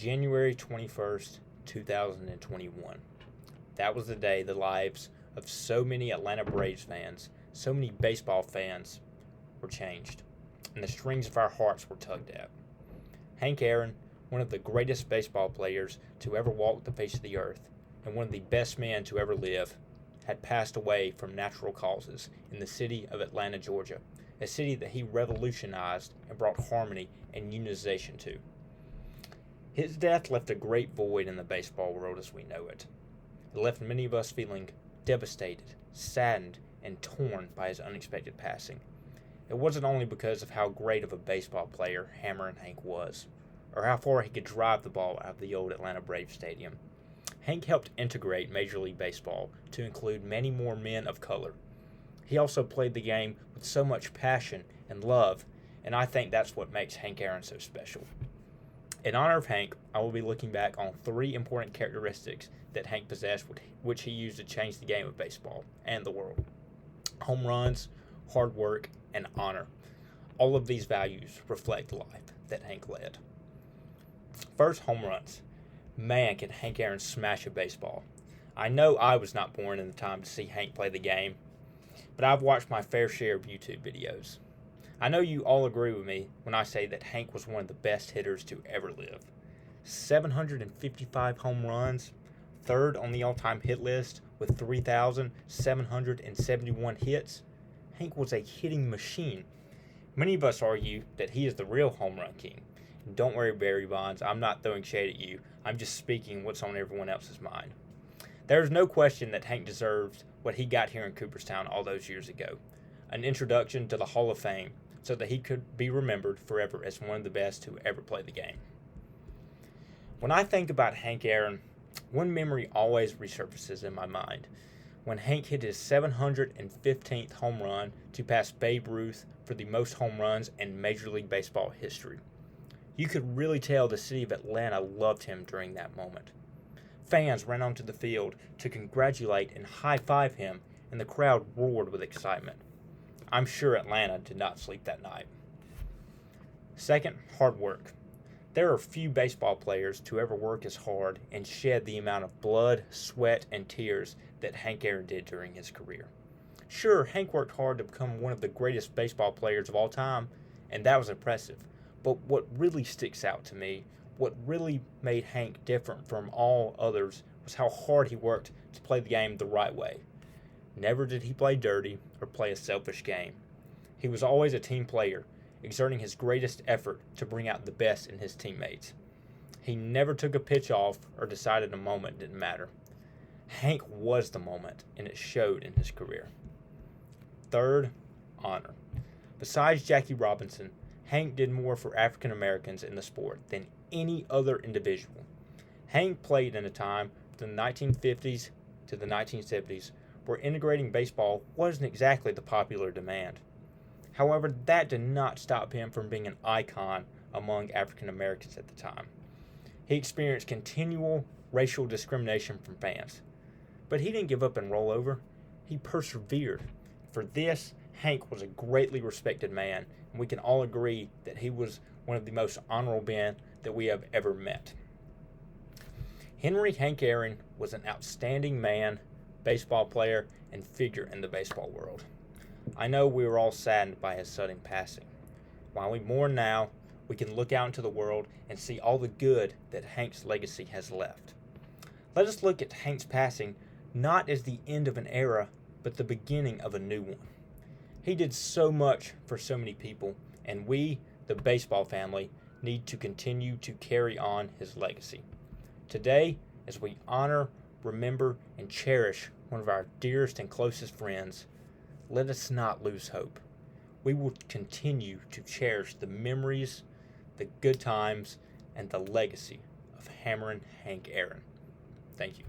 January 21st, 2021. That was the day the lives of so many Atlanta Braves fans, so many baseball fans, were changed, and the strings of our hearts were tugged at. Hank Aaron, one of the greatest baseball players to ever walk the face of the earth, and one of the best men to ever live, had passed away from natural causes in the city of Atlanta, Georgia, a city that he revolutionized and brought harmony and unionization to. His death left a great void in the baseball world as we know it. It left many of us feeling devastated, saddened, and torn by his unexpected passing. It wasn't only because of how great of a baseball player Hammer and Hank was, or how far he could drive the ball out of the old Atlanta Braves stadium. Hank helped integrate Major League Baseball to include many more men of color. He also played the game with so much passion and love, and I think that's what makes Hank Aaron so special. In honor of Hank, I will be looking back on 3 important characteristics that Hank possessed, which he used to change the game of baseball and the world: home runs, hard work, and honor. All of these values reflect the life that Hank led. First, home runs. Man, can Hank Aaron smash a baseball. I know I was not born in the time to see Hank play the game, but I've watched my fair share of YouTube videos. I know you all agree with me when I say that Hank was one of the best hitters to ever live. 755 home runs, third on the all-time hit list with 3,771 hits. Hank was a hitting machine. Many of us argue that he is the real home run king. Don't worry, Barry Bonds, I'm not throwing shade at you. I'm just speaking what's on everyone else's mind. There is no question that Hank deserves what he got here in Cooperstown all those years ago. An introduction to the Hall of Fame so that he could be remembered forever as one of the best to ever play the game. When I think about Hank Aaron, one memory always resurfaces in my mind. When Hank hit his 715th home run to pass Babe Ruth for the most home runs in Major League Baseball history. You could really tell the city of Atlanta loved him during that moment. Fans ran onto the field to congratulate and high-five him, and the crowd roared with excitement. I'm sure Atlanta did not sleep that night. Second, hard work. There are few baseball players to ever work as hard and shed the amount of blood, sweat, and tears that Hank Aaron did during his career. Sure, Hank worked hard to become one of the greatest baseball players of all time, and that was impressive. But what really sticks out to me, what really made Hank different from all others, was how hard he worked to play the game the right way. Never did he play dirty or play a selfish game. He was always a team player, exerting his greatest effort to bring out the best in his teammates. He never took a pitch off or decided a moment didn't matter. Hank was the moment, and it showed in his career. Third, honor. Besides Jackie Robinson, Hank did more for African Americans in the sport than any other individual. Hank played in a time from the 1950s to the 1970s where integrating baseball wasn't exactly the popular demand. However, that did not stop him from being an icon among African Americans at the time. He experienced continual racial discrimination from fans, but he didn't give up and roll over. He persevered. For this, Hank was a greatly respected man, and we can all agree that he was one of the most honorable men that we have ever met. Henry Hank Aaron was an outstanding man, baseball player, and figure in the baseball world. I know we were all saddened by his sudden passing. While we mourn now, we can look out into the world and see all the good that Hank's legacy has left. Let us look at Hank's passing not as the end of an era, but the beginning of a new one. He did so much for so many people, and we, the baseball family, need to continue to carry on his legacy. Today, as we honor, remember, and cherish one of our dearest and closest friends, let us not lose hope. We will continue to cherish the memories, the good times, and the legacy of Hammerin' Hank Aaron. Thank you.